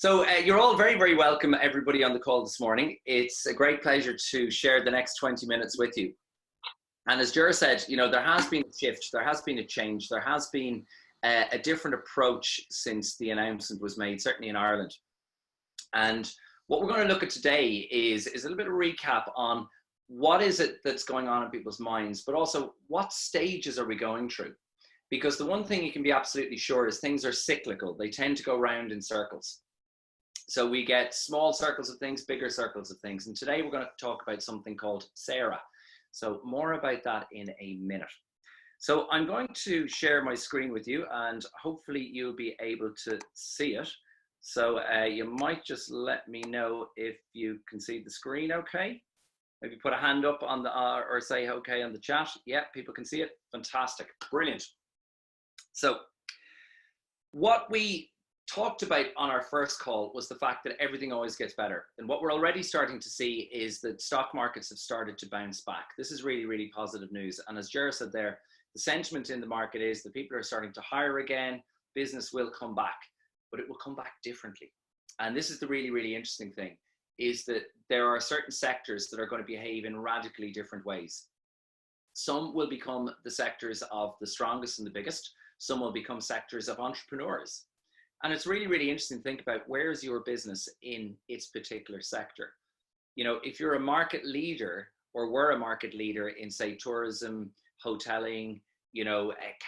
You're all very, very welcome, everybody on the call this morning. It's a great pleasure to share the next 20 minutes with you. And as Jura said, there has been a shift, there has been a change, there has been a different approach since the announcement was made, certainly in Ireland. And what we're going to look at today is a little bit of a recap on what is it that's going on in people's minds, but also what stages are we going through? Because the one thing you can be absolutely sure is things are cyclical. They tend to go round in circles. So we get small circles of things, bigger circles of things. And today we're going to talk about something called Sarah. So more about that in a minute. So I'm going to share my screen with you and hopefully you'll be able to see it. So you might just let me know if you can see the screen okay. Maybe put a hand up on the, or say okay on the chat. Yeah, people can see it. Fantastic. Brilliant. So what we talked about on our first call was the fact that everything always gets better. And what we're already starting to see is that stock markets have started to bounce back. This is really, really positive news. And as Jera said there, the sentiment in the market is that people are starting to hire again, business will come back, but it will come back differently. And this is the really, really interesting thing, is that there are certain sectors that are going to behave in radically different ways. Some will become the sectors of the strongest and the biggest. Some will become sectors of entrepreneurs. And it's really, really interesting to think about where is your business in its particular sector. If you're a market leader or were a market leader in, say, tourism, hoteling,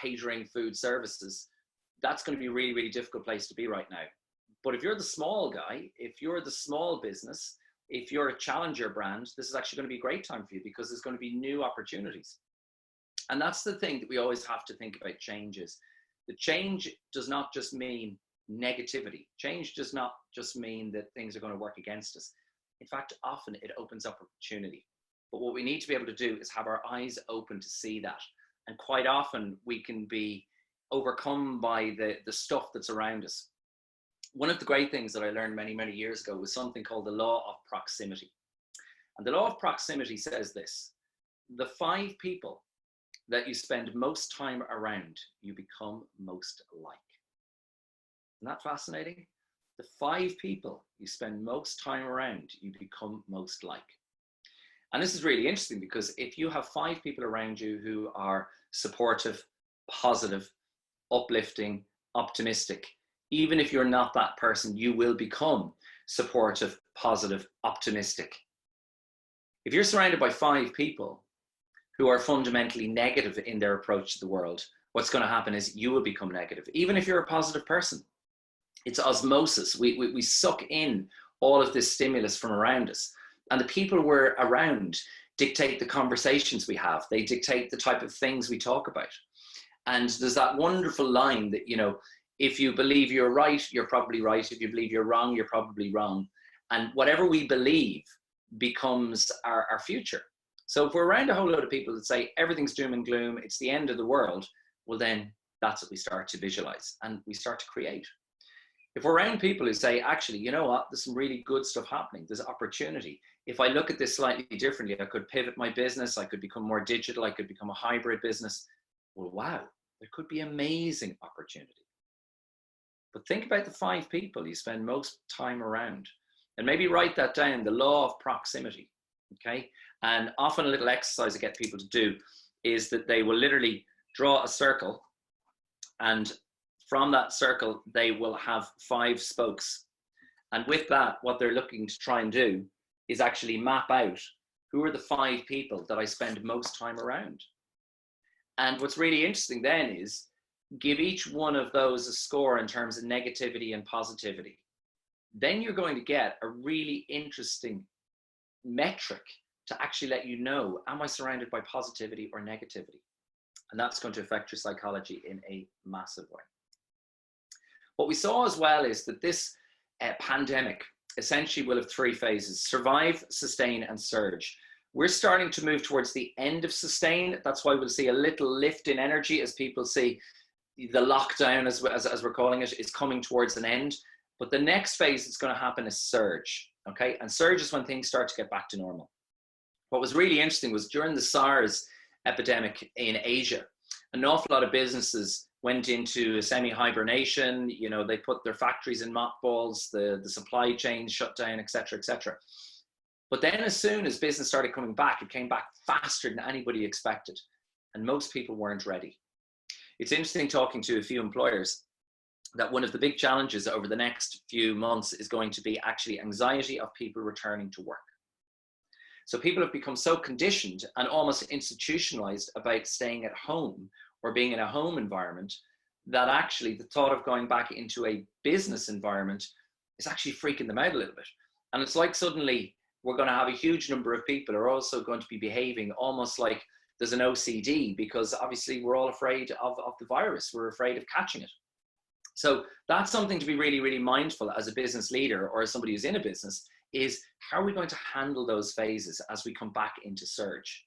catering, food services, that's going to be a really, really difficult place to be right now. But if you're the small guy, if you're the small business, if you're a challenger brand, this is actually going to be a great time for you because there's going to be new opportunities. And that's the thing that we always have to think about changes. The change does not just mean negativity. Change does not just mean that things are going to work against us. In fact, often it opens up opportunity. But what we need to be able to do is have our eyes open to see that. And quite often we can be overcome by the stuff that's around us. One of the great things that I learned many, many years ago was something called the law of proximity. And the law of proximity says this: the 5 people that you spend most time around, you become most like. Isn't that fascinating? The 5 people you spend most time around, you become most like. And this is really interesting because if you have 5 people around you who are supportive, positive, uplifting, optimistic, even if you're not that person, you will become supportive, positive, optimistic. If you're surrounded by 5 people who are fundamentally negative in their approach to the world, what's going to happen is you will become negative, even if you're a positive person. It's osmosis. We suck in all of this stimulus from around us. And the people we're around dictate the conversations we have. They dictate the type of things we talk about. And there's that wonderful line that, if you believe you're right, you're probably right. If you believe you're wrong, you're probably wrong. And whatever we believe becomes our future. So if we're around a whole lot of people that say everything's doom and gloom, it's the end of the world, well then that's what we start to visualize and we start to create. If we're around people who say, actually, you know what, there's some really good stuff happening, there's opportunity. If I look at this slightly differently, I could pivot my business, I could become more digital, I could become a hybrid business. Well, wow, there could be amazing opportunity. But think about the 5 people you spend most time around and maybe write that down, the law of proximity, okay? And often a little exercise I get people to do is that they will literally draw a circle, and from that circle, they will have 5 spokes. And with that, what they're looking to try and do is actually map out who are the 5 people that I spend most time around. And what's really interesting then is give each one of those a score in terms of negativity and positivity. Then you're going to get a really interesting metric to actually let you know, am I surrounded by positivity or negativity? And that's going to affect your psychology in a massive way. What we saw as well is that this pandemic essentially will have 3 phases: survive, sustain, and surge. We're starting to move towards the end of sustain. That's why we'll see a little lift in energy as people see the lockdown, as we're calling it, is coming towards an end. But the next phase that's going to happen is surge, okay? And surge is when things start to get back to normal. What was really interesting was during the SARS epidemic in Asia, an awful lot of businesses went into a semi-hibernation. You know, they put their factories in mothballs, the supply chains shut down, et cetera, et cetera. But then as soon as business started coming back, it came back faster than anybody expected. And most people weren't ready. It's interesting talking to a few employers that one of the big challenges over the next few months is going to be actually anxiety of people returning to work. So people have become so conditioned and almost institutionalized about staying at home or being in a home environment that actually the thought of going back into a business environment is actually freaking them out a little bit. And it's like suddenly we're going to have a huge number of people who are also going to be behaving almost like there's an OCD, because obviously we're all afraid of the virus. We're afraid of catching it. So that's something to be really, really mindful as a business leader or as somebody who's in a business, is how are we going to handle those phases as we come back into surge?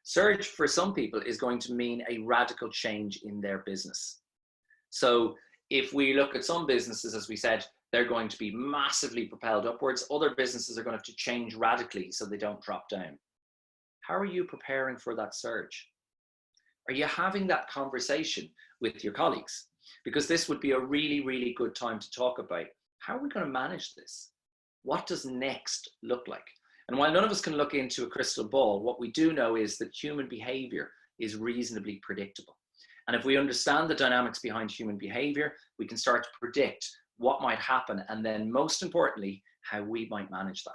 Surge for some people is going to mean a radical change in their business. So if we look at some businesses, as we said, they're going to be massively propelled upwards. Other businesses are going to have to change radically so they don't drop down. How are you preparing for that surge? Are you having that conversation with your colleagues? Because this would be a really, really good time to talk about how are we going to manage this? What does next look like? And while none of us can look into a crystal ball, what we do know is that human behavior is reasonably predictable. And if we understand the dynamics behind human behavior, we can start to predict what might happen, and then most importantly, how we might manage that.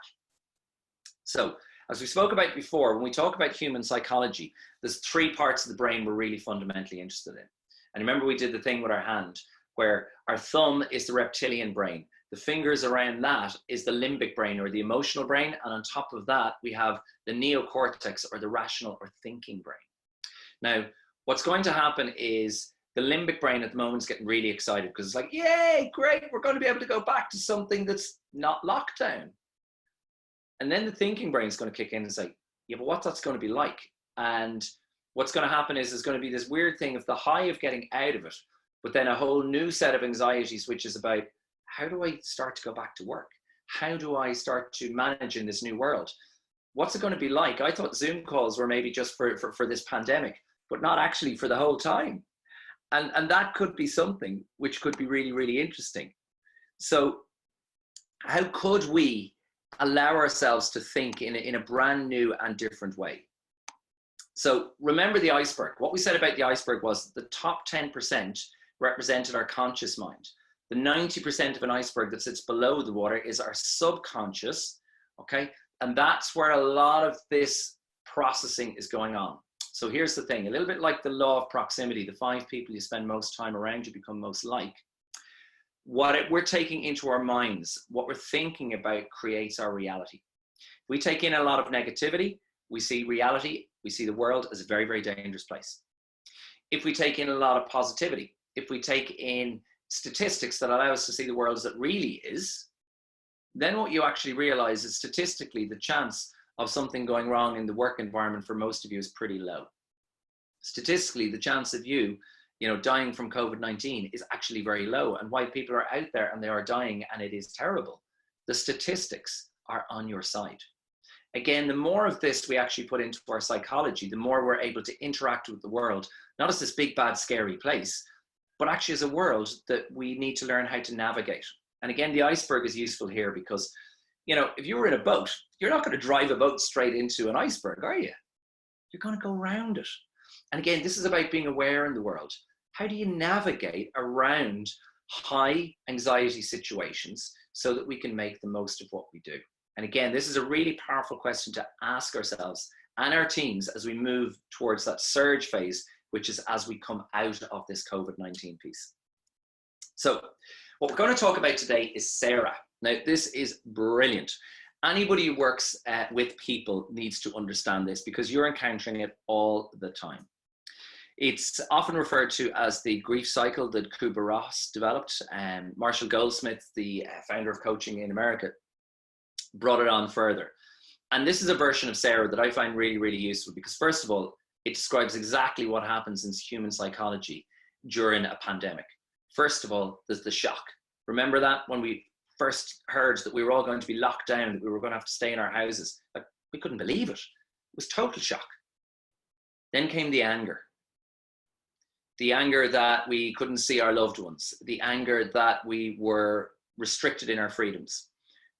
So, as we spoke about before, when we talk about human psychology, there's 3 parts of the brain we're really fundamentally interested in. And remember, we did the thing with our hand, where our thumb is the reptilian brain. The fingers around that is the limbic brain, or the emotional brain. And on top of that, we have the neocortex, or the rational or thinking brain. Now, what's going to happen is the limbic brain at the moment is getting really excited because it's like, yay, great, we're going to be able to go back to something that's not lockdown. And then the thinking brain is going to kick in and say, yeah, but what's that's going to be like? And what's going to happen is there's going to be this weird thing of the high of getting out of it, but then a whole new set of anxieties, which is about, how do I start to go back to work? How do I start to manage in this new world? What's it going to be like? I thought Zoom calls were maybe just for this pandemic, but not actually for the whole time. And that could be something which could be really, really interesting. So how could we allow ourselves to think in a brand new and different way? So remember the iceberg. What we said about the iceberg was the top 10% represented our conscious mind. The 90% of an iceberg that sits below the water is our subconscious, okay? And that's where a lot of this processing is going on. So here's the thing, a little bit like the law of proximity, the 5 people you spend most time around, you become most like. What we're taking into our minds, what we're thinking about creates our reality. If we take in a lot of negativity, we see reality, we see the world as a very, very dangerous place. If we take in a lot of positivity, if we take in statistics that allow us to see the world as it really is, then what you actually realize is statistically the chance of something going wrong in the work environment for most of you is pretty low. Statistically, the chance of you dying from COVID-19 is actually very low. And while people are out there and they are dying and it is terrible, the statistics are on your side. Again, the more of this we actually put into our psychology, the more we're able to interact with the world, not as this big, bad, scary place, but actually as a world that we need to learn how to navigate. And again, the iceberg is useful here because, if you were in a boat, you're not going to drive a boat straight into an iceberg, are you? You're going to go around it. And again, this is about being aware in the world. How do you navigate around high anxiety situations so that we can make the most of what we do? And again, this is a really powerful question to ask ourselves and our teams as we move towards that surge phase, which is as we come out of this COVID-19 piece. So what we're going to talk about today is Sarah. Now, this is brilliant. Anybody who works with people needs to understand this because you're encountering it all the time. It's often referred to as the grief cycle that Kubler-Ross developed. Marshall Goldsmith, the founder of coaching in America, brought it on further. And this is a version of Sarah that I find really, really useful because first of all, it describes exactly what happens in human psychology during a pandemic. First of all, there's the shock. Remember that when we first heard that we were all going to be locked down, that we were going to have to stay in our houses, we couldn't believe it. It was total shock. Then came the anger. the anger that we couldn't see our loved ones, the anger that we were restricted in our freedoms,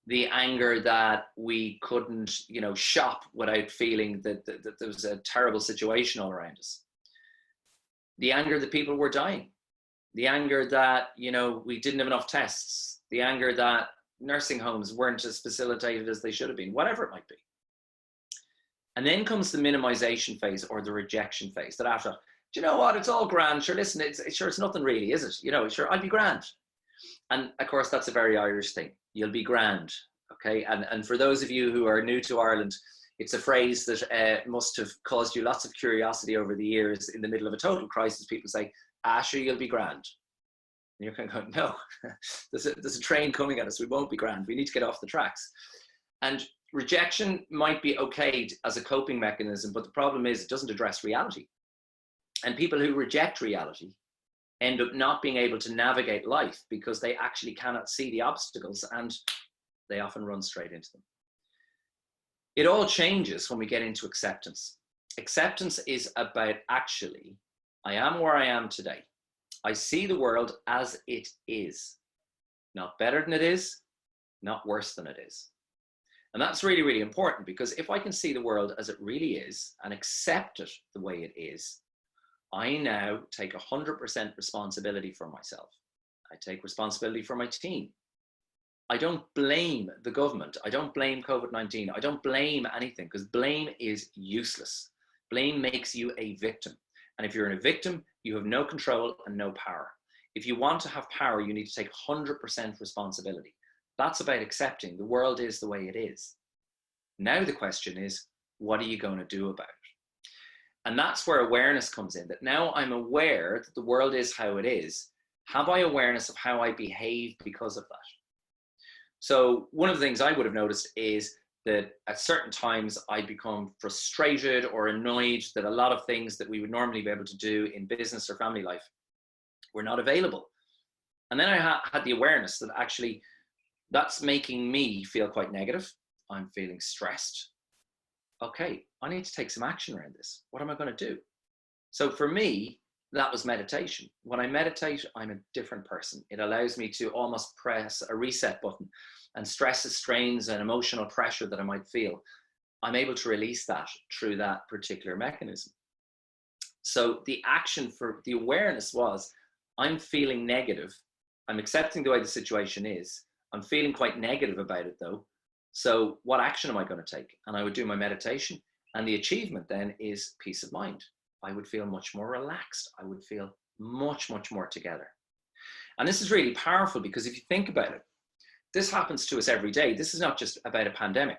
the anger that we couldn't, shop without feeling that there was a terrible situation all around us, the anger that people were dying, the anger that, we didn't have enough tests, the anger that nursing homes weren't as facilitated as they should have been, whatever it might be. And then comes the minimization phase or the rejection phase, that after, do you know what, it's all grand, sure, listen, it's nothing really, is it? Sure, I'll be grand. And of course, that's a very Irish thing. You'll be grand, okay? And for those of you who are new to Ireland, it's a phrase that must have caused you lots of curiosity over the years. In the middle of a total crisis, people say, sure, you'll be grand. And you're kind of going, no, there's a train coming at us. We won't be grand. We need to get off the tracks. And rejection might be okayed as a coping mechanism, but the problem is it doesn't address reality. And people who reject reality end up not being able to navigate life because they actually cannot see the obstacles, and they often run straight into them. It all changes when we get into acceptance. Acceptance is about actually, I am where I am today. I see the world as it is, not better than it is, not worse than it is. And that's really, really important, because if I can see the world as it really is and accept it the way it is, I now take 100% responsibility for myself. I take responsibility for my team. I don't blame the government. I don't blame COVID-19. I don't blame anything, because blame is useless. Blame makes you a victim. And if you're a victim, you have no control and no power. If you want to have power, you need to take 100% responsibility. That's about accepting the world is the way it is. Now the question is, what are you going to do about it? And that's where awareness comes in, that now I'm aware that the world is how it is. Have I awareness of how I behave because of that? So one of the things I would have noticed is that at certain times I become frustrated or annoyed that a lot of things that we would normally be able to do in business or family life were not available. And then I had the awareness that actually that's making me feel quite negative. I'm feeling stressed. Okay, I need to take some action around this. What am I going to do? So for me, that was meditation. When I meditate, I'm a different person. It allows me to almost press a reset button, and stresses, strains, and emotional pressure that I might feel, I'm able to release that through that particular mechanism. So the action for the awareness was, I'm feeling negative. I'm accepting the way the situation is. I'm feeling quite negative about it though. So what action am I going to take? And I would do my meditation, and the achievement then is peace of mind. I would feel much more relaxed. I would feel much, much more together. And this is really powerful, because if you think about it, this happens to us every day. This is not just about a pandemic.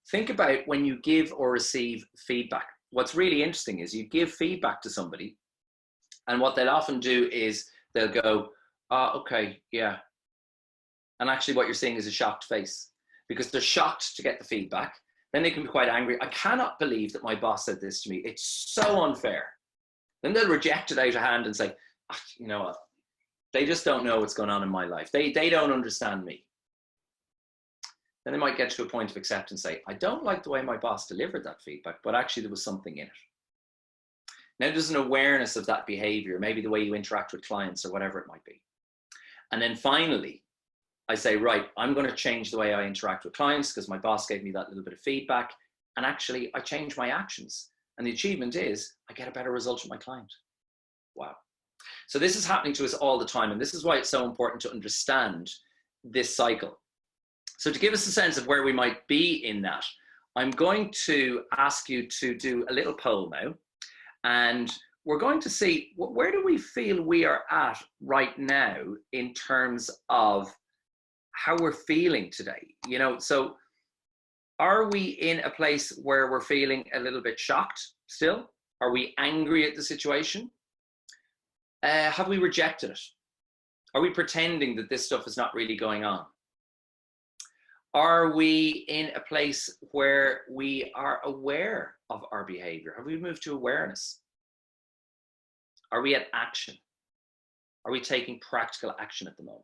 Think about when you give or receive feedback. What's really interesting is you give feedback to somebody, and what they'll often do is they'll go, okay, yeah. And actually what you're seeing is a shocked face, because they're shocked to get the feedback. Then they can be quite angry. I cannot believe that my boss said this to me. It's so unfair. Then they'll reject it out of hand and say, you know what? They just don't know what's going on in my life. They don't understand me. Then they might get to a point of acceptance and say, I don't like the way my boss delivered that feedback, but actually there was something in it. Now there's an awareness of that behavior, maybe the way you interact with clients or whatever it might be. And then finally, I say, right, I'm going to change the way I interact with clients because my boss gave me that little bit of feedback. And actually I change my actions. And the achievement is I get a better result with my client. Wow. So this is happening to us all the time. And this is why it's so important to understand this cycle. So to give us a sense of where we might be in that, I'm going to ask you to do a little poll now. And we're going to see, where do we feel we are at right now in terms of how we're feeling today? You know, so are we in a place where we're feeling a little bit shocked still? Are we angry at the situation? Have we rejected it? Are we pretending that this stuff is not really going on? Are we in a place where we are aware of our behavior? Have we moved to awareness? Are we at action? Are we taking practical action at the moment?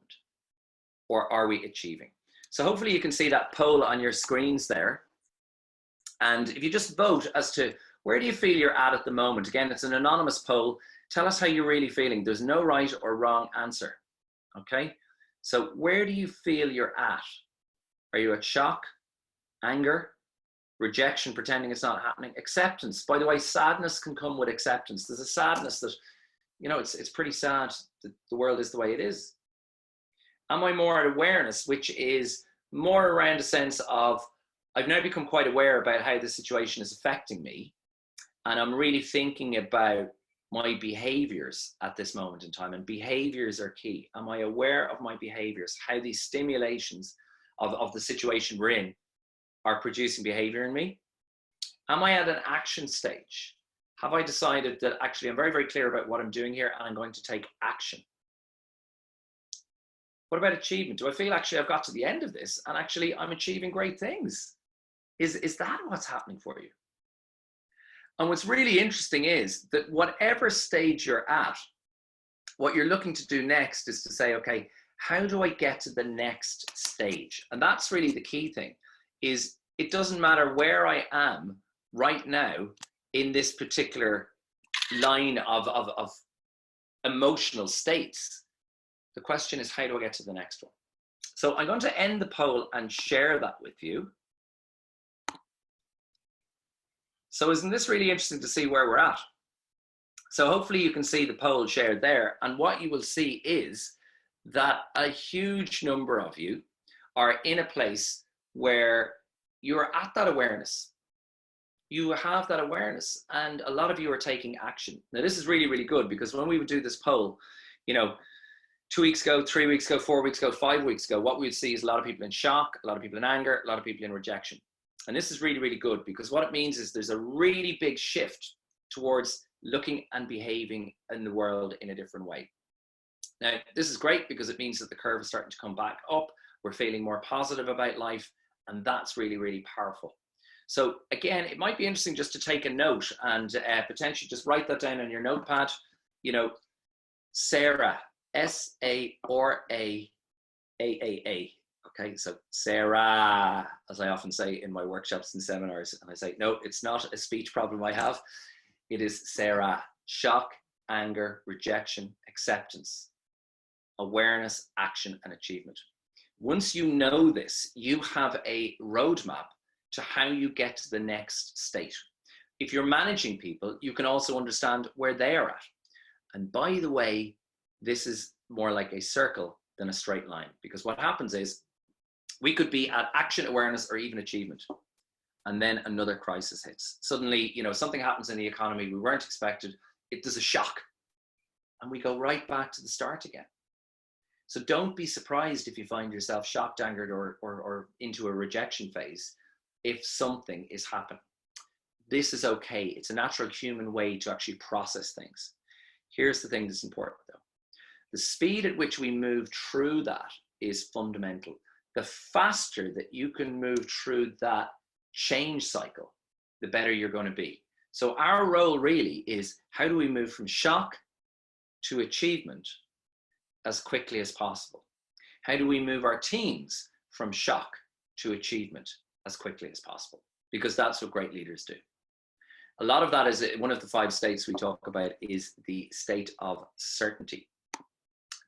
Or are we achieving? So hopefully you can see that poll on your screens there. And if you just vote as to where do you feel you're at the moment? Again, it's an anonymous poll. Tell us how you're really feeling. There's no right or wrong answer. Okay? So where do you feel you're at? Are you at shock, anger, rejection, pretending it's not happening, acceptance? By the way, sadness can come with acceptance. There's a sadness that, you know, it's pretty sad that the world is the way it is. Am I more at awareness, which is more around a sense of, I've now become quite aware about how the situation is affecting me, and I'm really thinking about my behaviors at this moment in time, and behaviors are key. Am I aware of my behaviors, how these stimulations of the situation we're in are producing behavior in me? Am I at an action stage? Have I decided that actually I'm very, very clear about what I'm doing here and I'm going to take action? What about achievement? Do I feel actually I've got to the end of this and actually I'm achieving great things? Is that what's happening for you? And what's really interesting is that whatever stage you're at, what you're looking to do next is to say, okay, how do I get to the next stage? And that's really the key thing, is it doesn't matter where I am right now in this particular line of emotional states. The question is, how do I get to the next one? So I'm going to end the poll and share that with you. So isn't this really interesting to see where we're at? So hopefully you can see the poll shared there. And what you will see is that a huge number of you are in a place where you're at that awareness. You have that awareness, and a lot of you are taking action. Now, this is really, really good, because when we would do this poll, you know, 2 weeks ago, 3 weeks ago, 4 weeks ago, 5 weeks ago, what we would see is a lot of people in shock, a lot of people in anger, a lot of people in rejection. And this is really, really good, because what it means is there's a really big shift towards looking and behaving in the world in a different way. Now, this is great because it means that the curve is starting to come back up. We're feeling more positive about life, and that's really, really powerful. So again, it might be interesting just to take a note and potentially just write that down on your notepad. You know, Sarah, S-A-R-A-A-A-A. Okay, so Sarah, as I often say in my workshops and seminars, and I say, no, it's not a speech problem I have. It is Sarah. Shock, anger, rejection, acceptance, awareness, action, and achievement. Once you know this, you have a roadmap to how you get to the next state. If you're managing people, you can also understand where they are at. And by the way, this is more like a circle than a straight line, because what happens is we could be at action, awareness, or even achievement, and then another crisis hits. Suddenly, you know, something happens in the economy we weren't expected. Does a shock, and we go right back to the start again. So don't be surprised if you find yourself shocked, angered, or into a rejection phase if something is happening. This is okay. It's a natural human way to actually process things. Here's the thing that's important though. The speed at which we move through that is fundamental. The faster that you can move through that change cycle, the better you're going to be. So our role really is, how do we move from shock to achievement as quickly as possible? How do we move our teams from shock to achievement as quickly as possible? Because that's what great leaders do. A lot of that is, one of the 5 states we talk about is the state of certainty.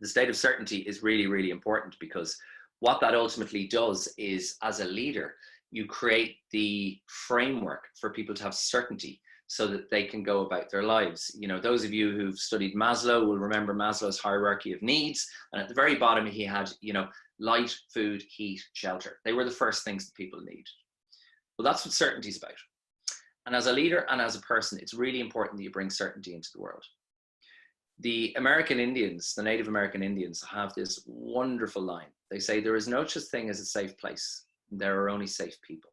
The state of certainty is really, really important, because what that ultimately does is, as a leader, you create the framework for people to have certainty so that they can go about their lives. You know, those of you who've studied Maslow will remember Maslow's hierarchy of needs. And at the very bottom, he had, you know, light, food, heat, shelter. They were the first things that people need. Well, that's what certainty is about. And as a leader and as a person, it's really important that you bring certainty into the world. The American Indians, the Native American Indians, have this wonderful line. They say, there is no such thing as a safe place. There are only safe people.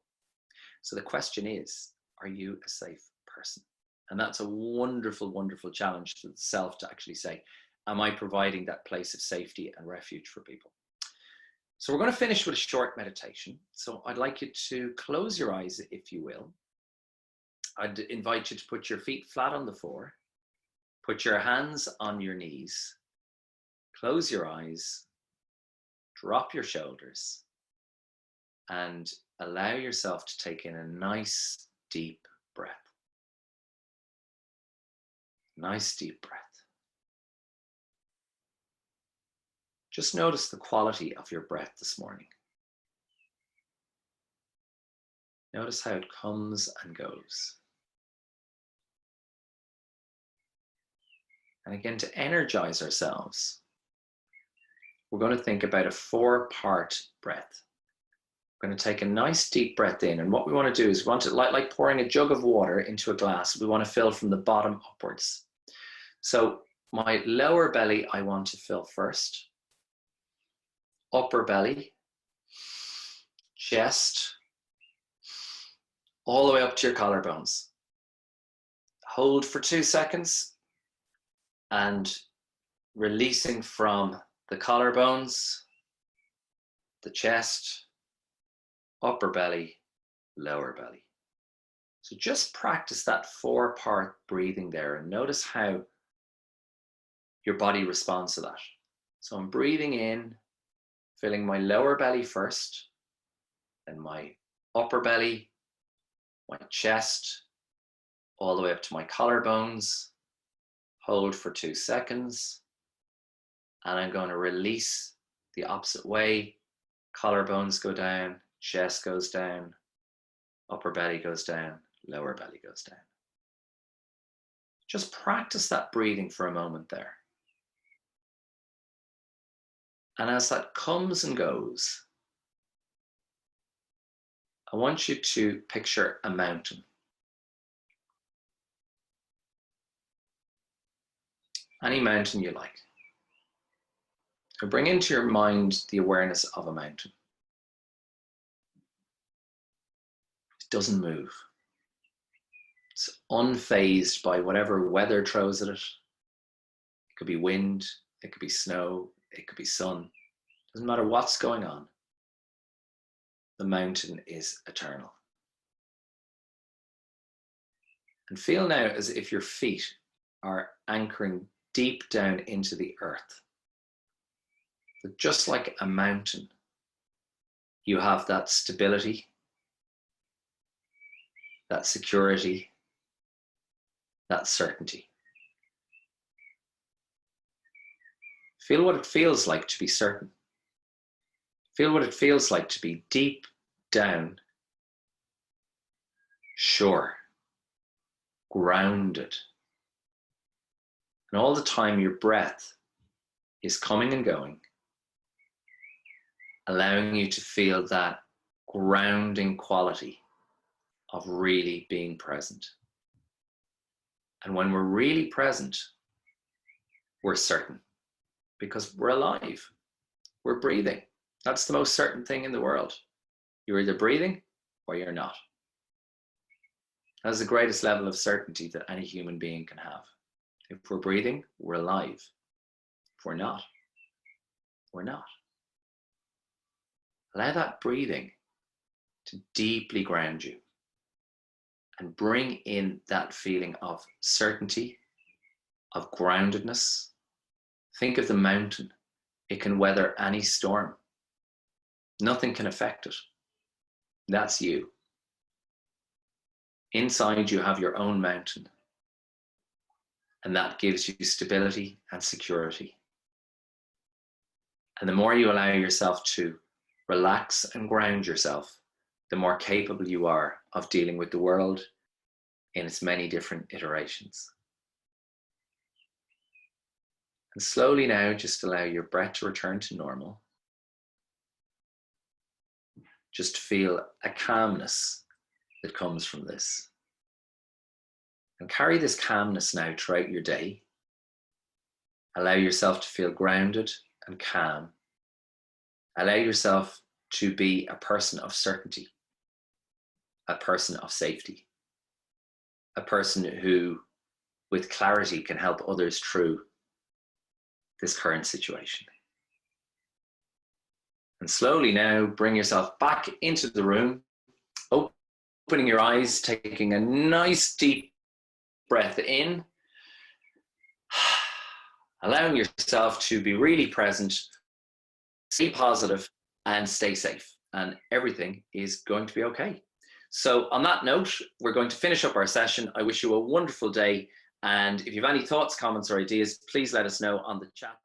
So the question is, are you a safe person? And that's a wonderful, wonderful challenge to the self to actually say, am I providing that place of safety and refuge for people? So we're going to finish with a short meditation. So I'd like you to close your eyes, if you will. I'd invite you to put your feet flat on the floor. Put your hands on your knees. Close your eyes. Drop your shoulders. And allow yourself to take in a nice, deep breath. Nice, deep breath. Just notice the quality of your breath this morning. Notice how it comes and goes. And again, to energize ourselves, we're going to think about a 4-part breath. We're going to take a nice deep breath in. And what we want to do is we want to, like pouring a jug of water into a glass, we want to fill from the bottom upwards. So my lower belly, I want to fill first. Upper belly, chest, all the way up to your collarbones. Hold for 2 seconds and releasing from the collarbones, the chest, upper belly, lower belly. So just practice that 4-part breathing there and notice how your body responds to that. So I'm breathing in, filling my lower belly first, then my upper belly, my chest, all the way up to my collarbones. Hold for 2 seconds. And I'm going to release the opposite way. Collarbones go down, chest goes down, upper belly goes down, lower belly goes down. Just practice that breathing for a moment there. And as that comes and goes, I want you to picture a mountain. Any mountain you like. So bring into your mind the awareness of a mountain. It doesn't move. It's unfazed by whatever weather throws at it. It could be wind, it could be snow, it could be sun. Doesn't matter what's going on. The mountain is eternal. And feel now as if your feet are anchoring deep down into the earth. But just like a mountain, you have that stability, that security, that certainty. Feel what it feels like to be certain. Feel what it feels like to be deep down, sure, grounded. And all the time your breath is coming and going, allowing you to feel that grounding quality of really being present. And when we're really present, we're certain because we're alive, we're breathing. That's the most certain thing in the world. You're either breathing or you're not. That's the greatest level of certainty that any human being can have. If we're breathing, we're alive. If we're not, we're not. Allow that breathing to deeply ground you and bring in that feeling of certainty, of groundedness. Think of the mountain. It can weather any storm. Nothing can affect it. That's you. Inside you have your own mountain, and that gives you stability and security. And the more you allow yourself to relax and ground yourself, the more capable you are of dealing with the world in its many different iterations. And slowly now, just allow your breath to return to normal. Just feel a calmness that comes from this. And carry this calmness now throughout your day. Allow yourself to feel grounded and calm. Allow yourself to be a person of certainty, a person of safety, a person who, with clarity, can help others through this current situation. And slowly now bring yourself back into the room, opening your eyes, taking a nice deep breath in, allowing yourself to be really present, stay positive, and stay safe. And everything is going to be okay. So on that note, we're going to finish up our session. I wish you a wonderful day. And if you have any thoughts, comments, or ideas, please let us know on the chat.